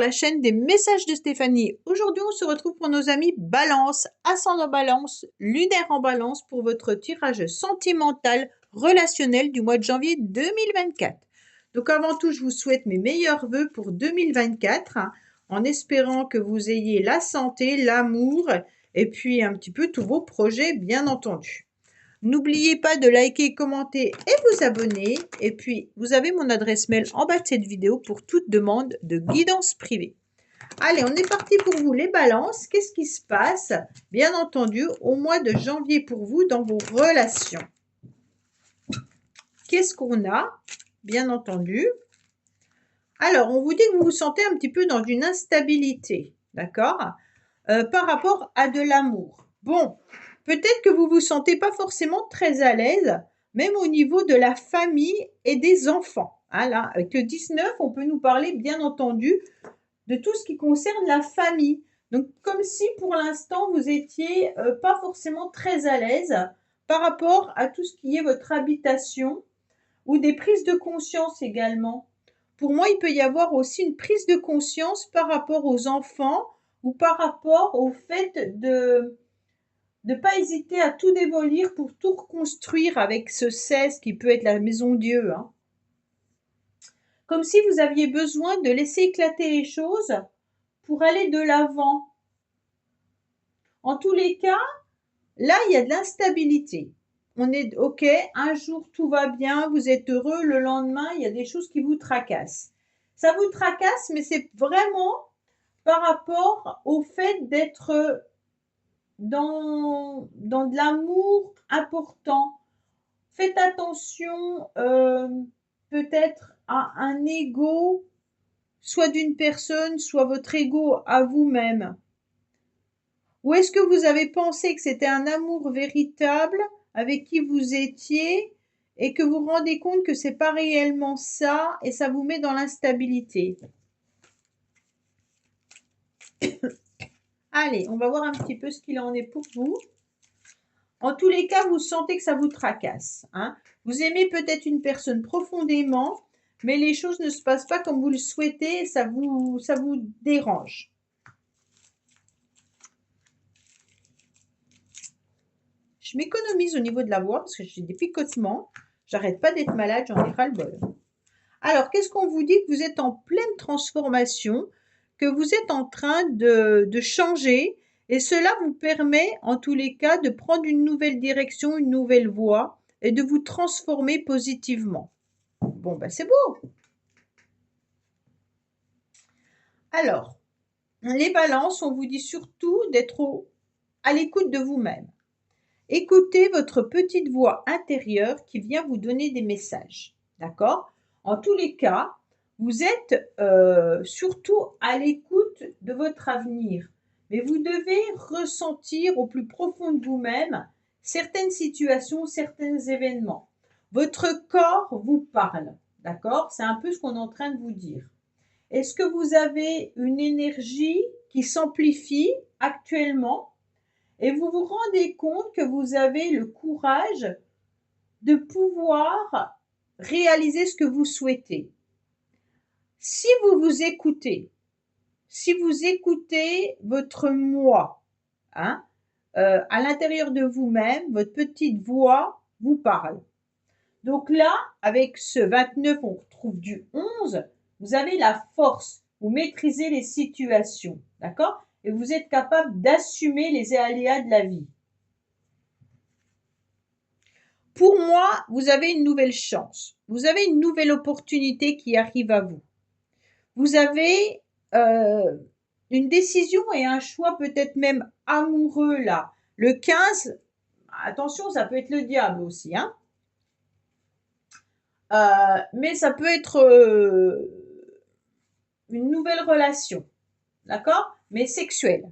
la chaîne des messages de Stéphanie. Aujourd'hui, on se retrouve pour nos amis Balance, ascendant Balance, lunaire en Balance pour votre tirage sentimental relationnel du mois de janvier 2024. Donc avant tout, je vous souhaite mes meilleurs vœux pour 2024 en espérant que vous ayez la santé, l'amour et puis un petit peu tous vos projets, bien entendu. N'oubliez pas de liker, commenter et vous abonner. Et puis, vous avez mon adresse mail en bas de cette vidéo pour toute demande de guidance privée. Allez, on est parti pour vous les balances. Qu'est-ce qui se passe, bien entendu, au mois de janvier pour vous dans vos relations? Qu'est-ce qu'on a, bien entendu? Alors, on vous dit que vous vous sentez un petit peu dans une instabilité, d'accord? Par rapport à de l'amour. Bon, peut-être que vous ne vous sentez pas forcément très à l'aise, même au niveau de la famille et des enfants. Hein, là, avec le 19, on peut nous parler, bien entendu, de tout ce qui concerne la famille. Donc, comme si pour l'instant, vous étiez pas forcément très à l'aise par rapport à tout ce qui est votre habitation ou des prises de conscience également. Pour moi, il peut y avoir aussi une prise de conscience par rapport aux enfants ou par rapport au fait de ne pas hésiter à tout démolir pour tout reconstruire avec ce 16 qui peut être la maison Dieu. Hein. Comme si vous aviez besoin de laisser éclater les choses pour aller de l'avant. En tous les cas, là, il y a de l'instabilité. On est OK, un jour tout va bien, vous êtes heureux, le lendemain, il y a des choses qui vous tracassent. Ça vous tracasse, mais c'est vraiment par rapport au fait d'être dans de l'amour important. Faites attention peut-être à un ego, soit d'une personne, soit votre ego à vous-même. Ou est-ce que vous avez pensé que c'était un amour véritable avec qui vous étiez et que vous vous rendez compte que c'est pas réellement ça et ça vous met dans l'instabilité? Allez, on va voir un petit peu ce qu'il en est pour vous. En tous les cas, vous sentez que ça vous tracasse. Hein. Vous aimez peut-être une personne profondément, mais les choses ne se passent pas comme vous le souhaitez et ça vous dérange. Je m'économise au niveau de la voix parce que j'ai des picotements. J'arrête pas d'être malade, j'en ai ras-le-bol. Alors, qu'est-ce qu'on vous dit? Que vous êtes en pleine transformation, que vous êtes en train de changer, et cela vous permet, en tous les cas, de prendre une nouvelle direction, une nouvelle voie, et de vous transformer positivement. Bon, ben c'est beau. Alors, les balances, on vous dit surtout d'être à l'écoute de vous-même. Écoutez votre petite voix intérieure qui vient vous donner des messages. D'accord? En tous les cas, vous êtes surtout à l'écoute de votre avenir. Mais vous devez ressentir au plus profond de vous-même certaines situations, certains événements. Votre corps vous parle. D'accord? C'est un peu ce qu'on est en train de vous dire. Est-ce que vous avez une énergie qui s'amplifie actuellement? Et vous vous rendez compte que vous avez le courage de pouvoir réaliser ce que vous souhaitez. Si vous écoutez votre moi, hein, à l'intérieur de vous-même, votre petite voix vous parle. Donc là, avec ce 29, on retrouve du 11, vous avez la force, vous maîtrisez les situations, d'accord? Et vous êtes capable d'assumer les aléas de la vie. Pour moi, vous avez une nouvelle chance. Vous avez une nouvelle opportunité qui arrive à vous. Vous avez une décision et un choix peut-être même amoureux là. Le 15, attention, ça peut être le diable aussi. Hein. Mais ça peut être une nouvelle relation. D'accord? Mais sexuelle.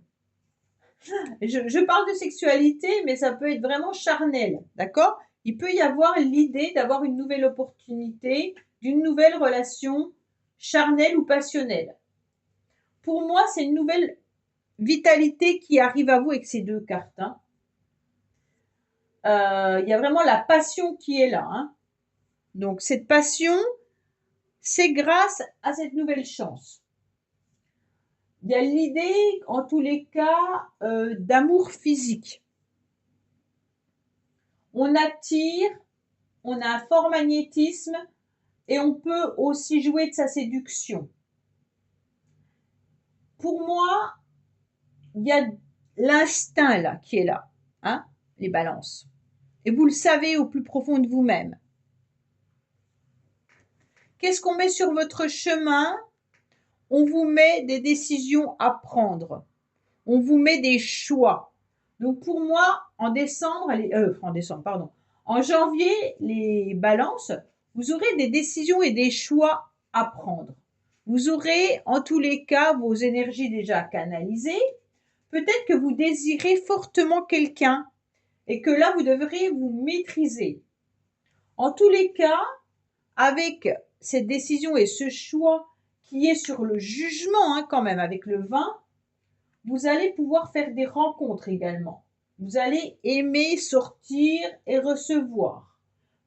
Je parle de sexualité, mais ça peut être vraiment charnel. D'accord? Il peut y avoir l'idée d'avoir une nouvelle opportunité, d'une nouvelle relation charnelle ou passionnelle. Pour moi, c'est une nouvelle vitalité qui arrive à vous avec ces deux cartes. Hein. Y a vraiment la passion qui est là. Hein. Donc, cette passion, c'est grâce à cette nouvelle chance. il y a l'idée, en tous les cas, d'amour physique. On attire, on a un fort magnétisme et on peut aussi jouer de sa séduction. Pour moi, il y a l'instinct là qui est là, hein, les balances. Et vous le savez au plus profond de vous-même. Qu'est-ce qu'on met sur votre chemin? On vous met des décisions à prendre. On vous met des choix. Donc pour moi, en janvier, les balances, vous aurez des décisions et des choix à prendre. Vous aurez en tous les cas vos énergies déjà canalisées. Peut-être que vous désirez fortement quelqu'un et que là, vous devrez vous maîtriser. En tous les cas, avec cette décision et ce choix qui est sur le jugement, hein, quand même, avec le 20, vous allez pouvoir faire des rencontres également. Vous allez aimer sortir et recevoir.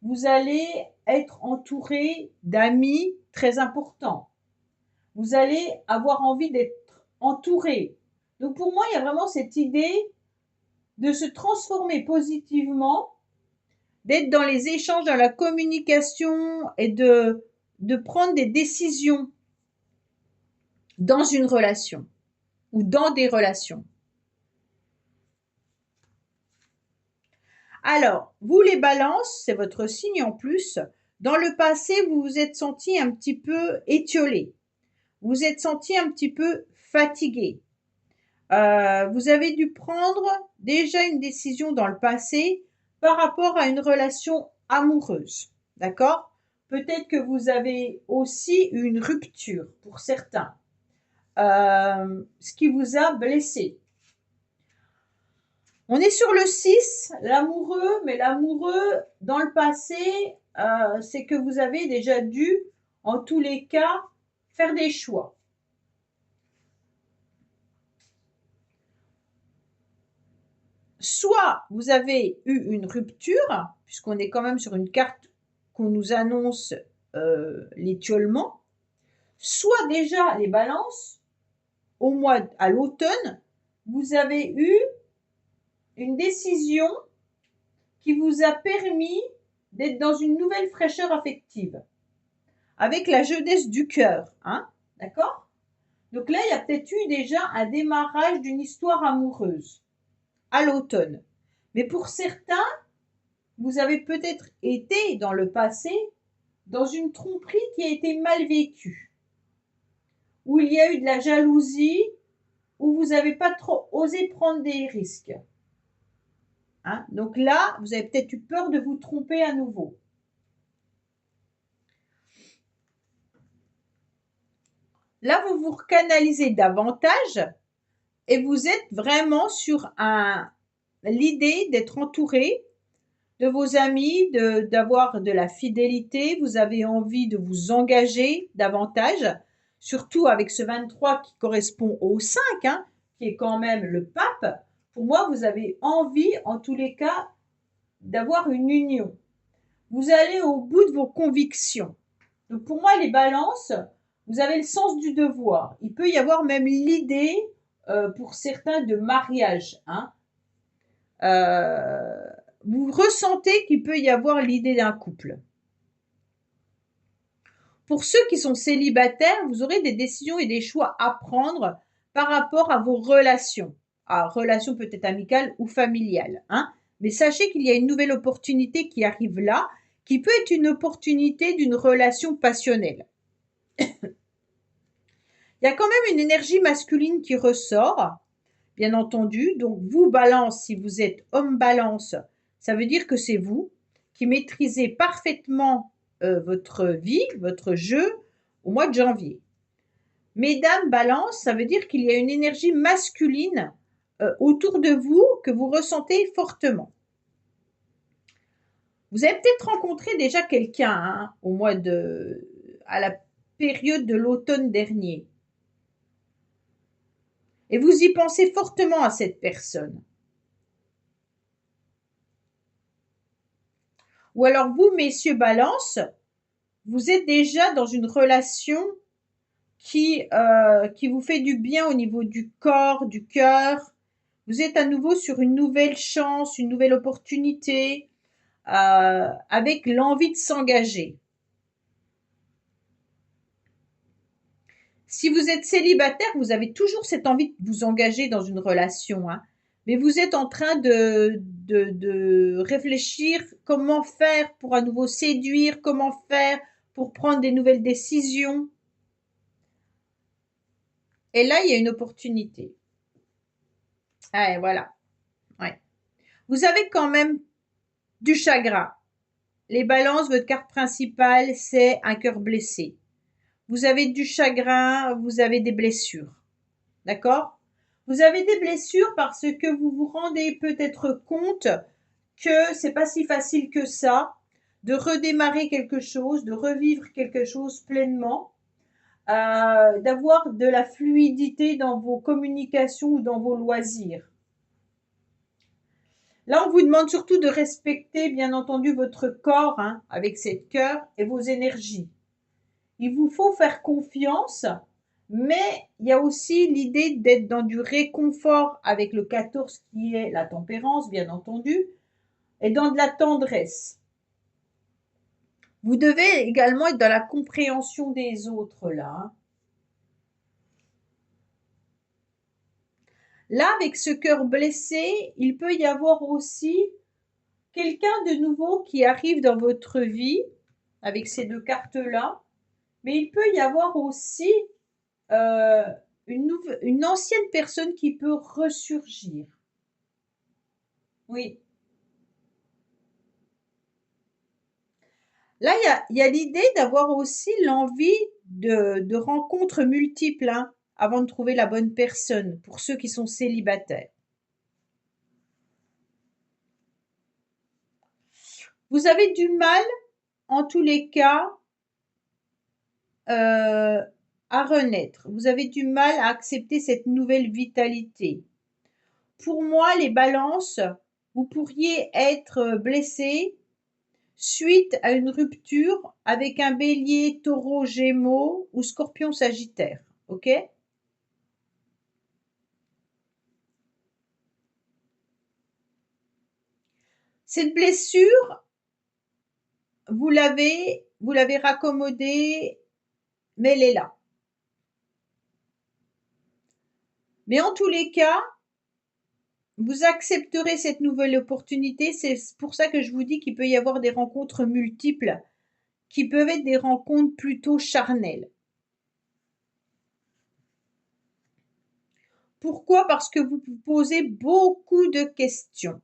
Vous allez être entouré d'amis très importants. Vous allez avoir envie d'être entouré. Donc pour moi, il y a vraiment cette idée de se transformer positivement, d'être dans les échanges, dans la communication et de prendre des décisions dans une relation ou dans des relations. Alors, vous les balances, c'est votre signe en plus. Dans le passé, vous vous êtes senti un petit peu étiolé. Vous vous êtes senti un petit peu fatigué. Vous avez dû prendre déjà une décision dans le passé par rapport à une relation amoureuse. D'accord? Peut-être que vous avez aussi eu une rupture pour certains, ce qui vous a blessé. On est sur le 6, l'amoureux, mais l'amoureux, dans le passé, c'est que vous avez déjà dû, en tous les cas, faire des choix. Soit vous avez eu une rupture, puisqu'on est quand même sur une carte qu'on nous annonce l'étiolement, soit déjà les balances, à l'automne, vous avez eu une décision qui vous a permis d'être dans une nouvelle fraîcheur affective, avec la jeunesse du cœur, hein, d'accord? Donc là, il y a peut-être eu déjà un démarrage d'une histoire amoureuse à l'automne. Mais pour certains, vous avez peut-être été dans le passé dans une tromperie qui a été mal vécue, où il y a eu de la jalousie, où vous n'avez pas trop osé prendre des risques. Hein? Donc là, vous avez peut-être eu peur de vous tromper à nouveau. Là, vous vous recanalisez davantage et vous êtes vraiment sur l'idée d'être entouré de vos amis, d'avoir de la fidélité. Vous avez envie de vous engager davantage, surtout avec ce 23 qui correspond au 5, hein, qui est quand même le pape. Pour moi, vous avez envie, en tous les cas, d'avoir une union. Vous allez au bout de vos convictions. Donc pour moi, les balances, vous avez le sens du devoir. Il peut y avoir même l'idée, pour certains, de mariage. Hein. Vous ressentez qu'il peut y avoir l'idée d'un couple. Pour ceux qui sont célibataires, vous aurez des décisions et des choix à prendre par rapport à vos relations. Relations peut-être amicales ou familiales. Hein. Mais sachez qu'il y a une nouvelle opportunité qui arrive là, qui peut être une opportunité d'une relation passionnelle. Il y a quand même une énergie masculine qui ressort, bien entendu. Donc, vous, balance, si vous êtes homme balance, ça veut dire que c'est vous qui maîtrisez parfaitement votre vie, votre jeu au mois de janvier. Mesdames, balance, ça veut dire qu'il y a une énergie masculine autour de vous que vous ressentez fortement. Vous avez peut-être rencontré déjà quelqu'un hein, à la période de l'automne dernier. Et vous y pensez fortement à cette personne. Ou alors vous, messieurs balance, vous êtes déjà dans une relation qui vous fait du bien au niveau du corps, du cœur. Vous êtes à nouveau sur une nouvelle chance, une nouvelle opportunité, avec l'envie de s'engager. Si vous êtes célibataire, vous avez toujours cette envie de vous engager dans une relation, hein, mais vous êtes en train de réfléchir comment faire pour à nouveau séduire, comment faire pour prendre des nouvelles décisions. Et là, il y a une opportunité. Ah, voilà. Ouais. Vous avez quand même du chagrin. Les balances, votre carte principale, c'est un cœur blessé. Vous avez du chagrin, vous avez des blessures. D'accord? Vous avez des blessures parce que vous vous rendez peut-être compte que c'est pas si facile que ça de redémarrer quelque chose, de revivre quelque chose pleinement, d'avoir de la fluidité dans vos communications ou dans vos loisirs. Là, on vous demande surtout de respecter, bien entendu, votre corps, hein, avec cette cœur et vos énergies. Il vous faut faire confiance, mais il y a aussi l'idée d'être dans du réconfort avec le 14 qui est la tempérance, bien entendu, et dans de la tendresse. Vous devez également être dans la compréhension des autres, là. Hein. Là, avec ce cœur blessé, il peut y avoir aussi quelqu'un de nouveau qui arrive dans votre vie, avec ces deux cartes-là, mais il peut y avoir aussi une ancienne personne qui peut ressurgir. Oui. Là, il y a l'idée d'avoir aussi l'envie de rencontres multiples, hein, avant de trouver la bonne personne, pour ceux qui sont célibataires. Vous avez du mal, en tous les cas, à renaître. Vous avez du mal à accepter cette nouvelle vitalité. Pour moi, les balances, vous pourriez être blessé suite à une rupture avec un bélier, taureau, gémeaux ou scorpion, sagittaire. Ok? Cette blessure, vous l'avez raccommodée, mais elle est là. Mais en tous les cas, vous accepterez cette nouvelle opportunité. C'est pour ça que je vous dis qu'il peut y avoir des rencontres multiples, qui peuvent être des rencontres plutôt charnelles. Pourquoi? Parce que vous vous posez beaucoup de questions.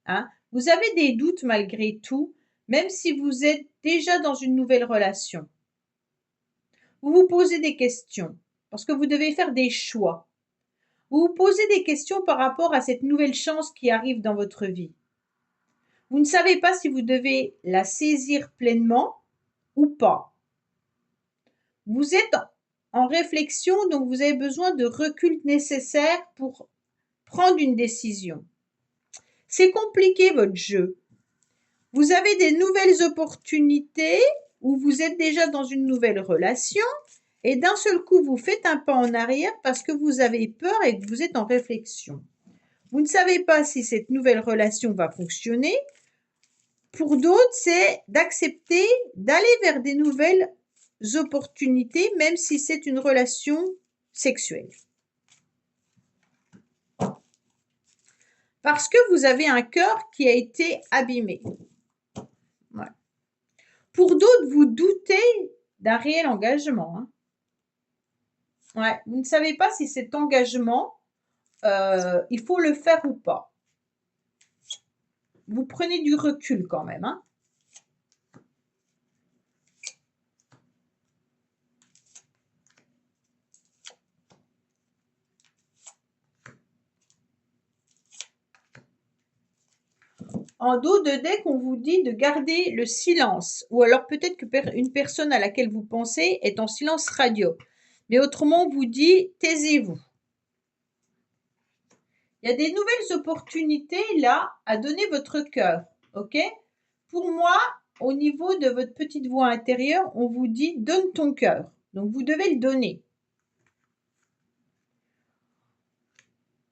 Hein? Vous avez des doutes malgré tout, même si vous êtes déjà dans une nouvelle relation. Vous vous posez des questions, parce que vous devez faire des choix. Vous vous posez des questions par rapport à cette nouvelle chance qui arrive dans votre vie. Vous ne savez pas si vous devez la saisir pleinement ou pas. Vous êtes en réflexion, donc vous avez besoin de recul nécessaire pour prendre une décision. C'est compliqué votre jeu. Vous avez des nouvelles opportunités ou vous êtes déjà dans une nouvelle relation et d'un seul coup vous faites un pas en arrière parce que vous avez peur et que vous êtes en réflexion. Vous ne savez pas si cette nouvelle relation va fonctionner. Pour d'autres, c'est d'accepter d'aller vers des nouvelles opportunités, même si c'est une relation sexuelle. Parce que vous avez un cœur qui a été abîmé. Ouais. Pour d'autres, vous doutez d'un réel engagement. Hein. Ouais. Vous ne savez pas si cet engagement, il faut le faire ou pas. Vous prenez du recul quand même. Hein. En dos de deck, on vous dit de garder le silence. Ou alors peut-être qu'une personne à laquelle vous pensez est en silence radio. Mais autrement, on vous dit taisez-vous. Il y a des nouvelles opportunités là à donner votre cœur. Ok? Pour moi, au niveau de votre petite voix intérieure, on vous dit donne ton cœur. Donc vous devez le donner.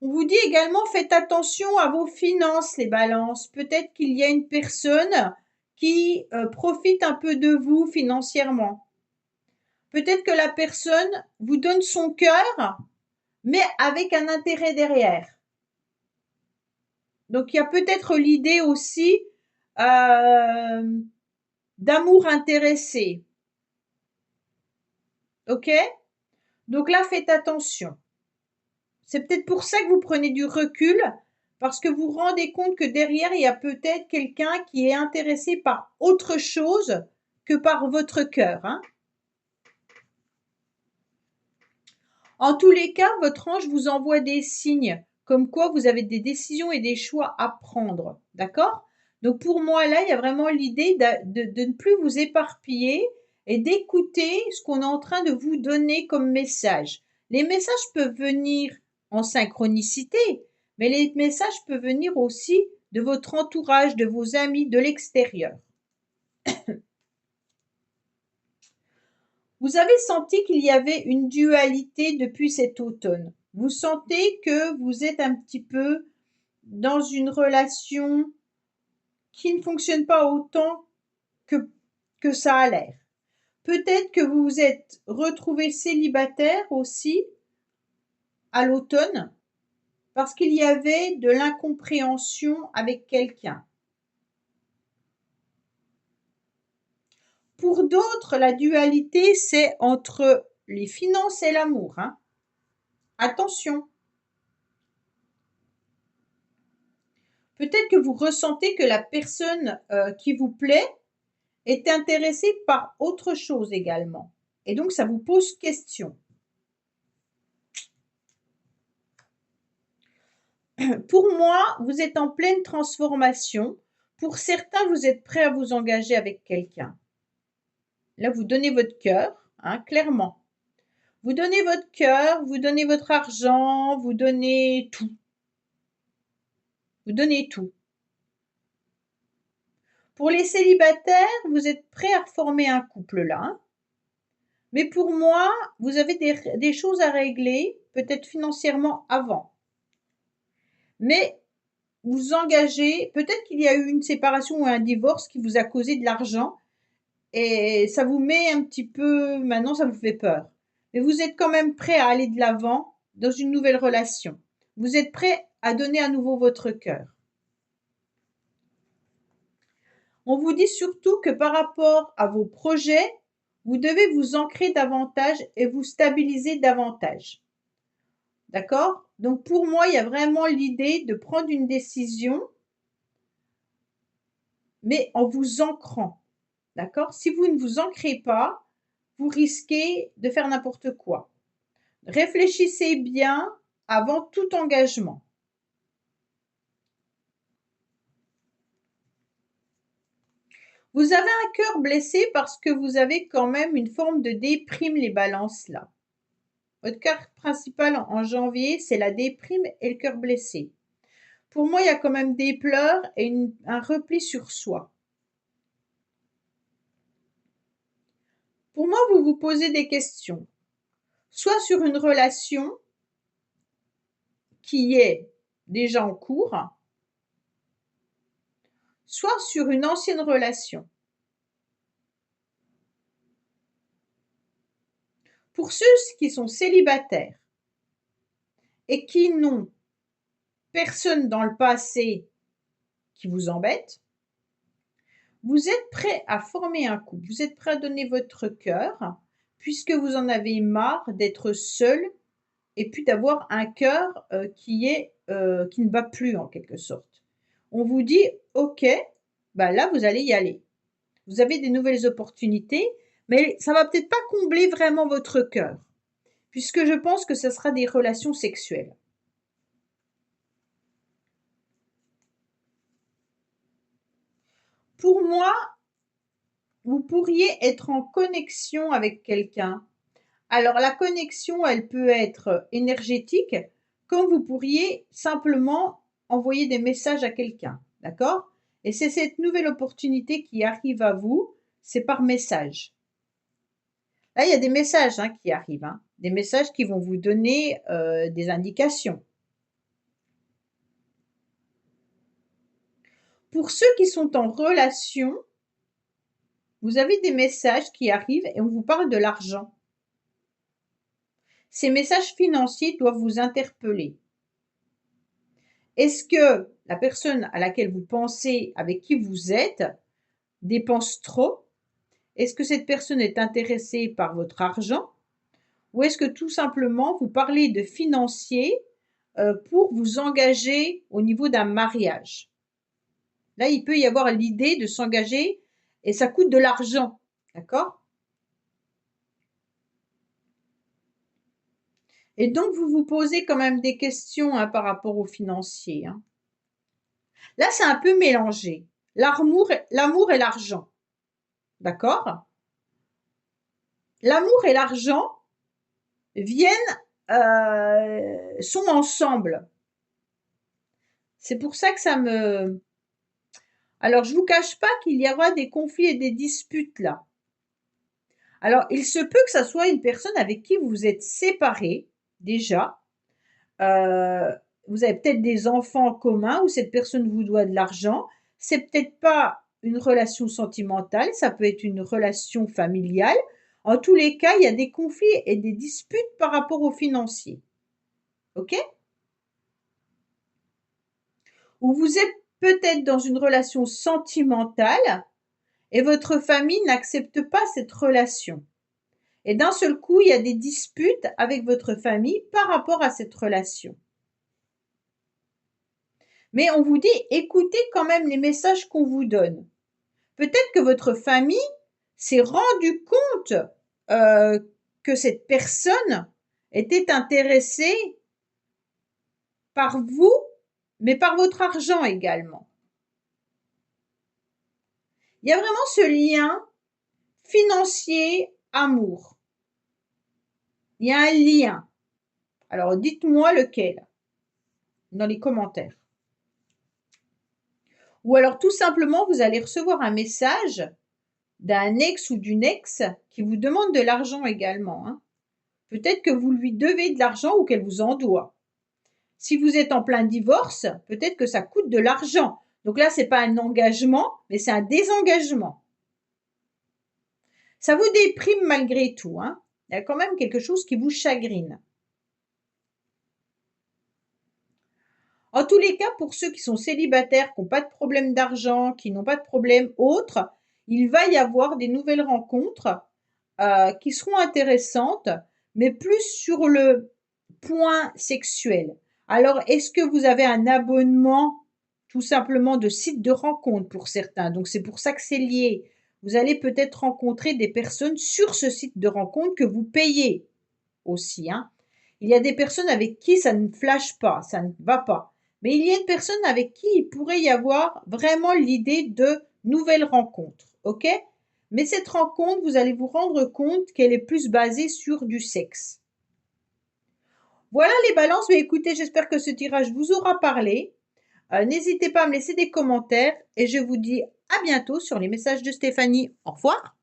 On vous dit également, faites attention à vos finances, les balances. Peut-être qu'il y a une personne qui profite un peu de vous financièrement. Peut-être que la personne vous donne son cœur, mais avec un intérêt derrière. Donc, il y a peut-être l'idée aussi d'amour intéressé. Ok? Donc là, faites attention. C'est peut-être pour ça que vous prenez du recul, parce que vous vous rendez compte que derrière, il y a peut-être quelqu'un qui est intéressé par autre chose que par votre cœur. Hein. En tous les cas, votre ange vous envoie des signes, comme quoi vous avez des décisions et des choix à prendre. D'accord? Donc pour moi, là, il y a vraiment l'idée de ne plus vous éparpiller et d'écouter ce qu'on est en train de vous donner comme message. Les messages peuvent venir en synchronicité, mais les messages peuvent venir aussi de votre entourage, de vos amis, de l'extérieur. Vous avez senti qu'il y avait une dualité depuis cet automne. Vous sentez que vous êtes un petit peu dans une relation qui ne fonctionne pas autant que ça a l'air. Peut-être que vous vous êtes retrouvé célibataire aussi à l'automne parce qu'il y avait de l'incompréhension avec quelqu'un. Pour d'autres, la dualité, c'est entre les finances et l'amour. Hein. Attention. Peut-être que vous ressentez que la personne qui vous plaît est intéressée par autre chose également. Et donc, ça vous pose question. Pour moi, vous êtes en pleine transformation. Pour certains, vous êtes prêts à vous engager avec quelqu'un. Là, vous donnez votre cœur, hein, clairement. Vous donnez votre cœur, vous donnez votre argent, vous donnez tout. Vous donnez tout. Pour les célibataires, vous êtes prêts à former un couple là. Hein. Mais pour moi, vous avez des choses à régler, peut-être financièrement avant. Mais vous engagez, peut-être qu'il y a eu une séparation ou un divorce qui vous a causé de l'argent et ça vous met un petit peu, maintenant ça vous fait peur. Mais vous êtes quand même prêt à aller de l'avant dans une nouvelle relation. Vous êtes prêt à donner à nouveau votre cœur. On vous dit surtout que par rapport à vos projets, vous devez vous ancrer davantage et vous stabiliser davantage. D'accord? Donc pour moi, il y a vraiment l'idée de prendre une décision, mais en vous ancrant. D'accord? Si vous ne vous ancrez pas, vous risquez de faire n'importe quoi. Réfléchissez bien avant tout engagement. Vous avez un cœur blessé parce que vous avez quand même une forme de déprime, les balances là. Votre carte principale en janvier, c'est la déprime et le cœur blessé. Pour moi, il y a quand même des pleurs et un repli sur soi. Pour moi, vous vous posez des questions, soit sur une relation qui est déjà en cours, soit sur une ancienne relation. Pour ceux qui sont célibataires et qui n'ont personne dans le passé qui vous embête, vous êtes prêt à former un couple, vous êtes prêt à donner votre cœur, puisque vous en avez marre d'être seul et puis d'avoir un cœur qui ne bat plus en quelque sorte. On vous dit, ok, bah là vous allez y aller. Vous avez des nouvelles opportunités, mais ça va peut-être pas combler vraiment votre cœur, puisque je pense que ce sera des relations sexuelles. Pour moi, vous pourriez être en connexion avec quelqu'un. Alors la connexion, elle peut être énergétique, comme vous pourriez simplement envoyer des messages à quelqu'un, d'accord? Et c'est cette nouvelle opportunité qui arrive à vous, c'est par message. Là, il y a des messages qui arrivent, des messages qui vont vous donner des indications. Pour ceux qui sont en relation, vous avez des messages qui arrivent et on vous parle de l'argent. Ces messages financiers doivent vous interpeller. Est-ce que la personne à laquelle vous pensez, avec qui vous êtes, dépense trop? Est-ce que cette personne est intéressée par votre argent? Ou est-ce que tout simplement vous parlez de financier pour vous engager au niveau d'un mariage? Là, il peut y avoir l'idée de s'engager et ça coûte de l'argent, d'accord? Et donc, vous vous posez quand même des questions hein, par rapport au financier. Hein. Là, c'est un peu mélangé. L'amour et l'argent, d'accord? L'amour et l'argent sont ensemble. C'est pour ça que ça me... Alors, je vous cache pas qu'il y aura des conflits et des disputes là. Alors, il se peut que ça soit une personne avec qui vous êtes séparés déjà. Vous avez peut-être des enfants en commun ou cette personne vous doit de l'argent. C'est peut-être pas une relation sentimentale, ça peut être une relation familiale. En tous les cas, il y a des conflits et des disputes par rapport aux financiers. OK? Ou vous êtes peut-être dans une relation sentimentale et votre famille n'accepte pas cette relation. Et d'un seul coup, il y a des disputes avec votre famille par rapport à cette relation. Mais on vous dit, écoutez quand même les messages qu'on vous donne. Peut-être que votre famille s'est rendu compte que cette personne était intéressée par vous, mais par votre argent également. Il y a vraiment ce lien financier-amour. Il y a un lien. Alors, dites-moi lequel dans les commentaires. Ou alors, tout simplement, vous allez recevoir un message d'un ex ou d'une ex qui vous demande de l'argent également. Hein. Peut-être que vous lui devez de l'argent ou qu'elle vous en doit. Si vous êtes en plein divorce, peut-être que ça coûte de l'argent. Donc là, c'est pas un engagement, mais c'est un désengagement. Ça vous déprime malgré tout. Hein. Il y a quand même quelque chose qui vous chagrine. En tous les cas, pour ceux qui sont célibataires, qui n'ont pas de problème d'argent, qui n'ont pas de problème autre, il va y avoir des nouvelles rencontres qui seront intéressantes, mais plus sur le point sexuel. Alors, est-ce que vous avez un abonnement tout simplement de site de rencontre pour certains? Donc, c'est pour ça que c'est lié. Vous allez peut-être rencontrer des personnes sur ce site de rencontre que vous payez aussi. Hein. Il y a des personnes avec qui ça ne flash pas, ça ne va pas. Mais il y a une personne avec qui il pourrait y avoir vraiment l'idée de nouvelles rencontres. OK? Mais cette rencontre, vous allez vous rendre compte qu'elle est plus basée sur du sexe. Voilà les balances. Mais écoutez, j'espère que ce tirage vous aura parlé. N'hésitez pas à me laisser des commentaires et je vous dis à bientôt sur les messages de Stéphanie. Au revoir.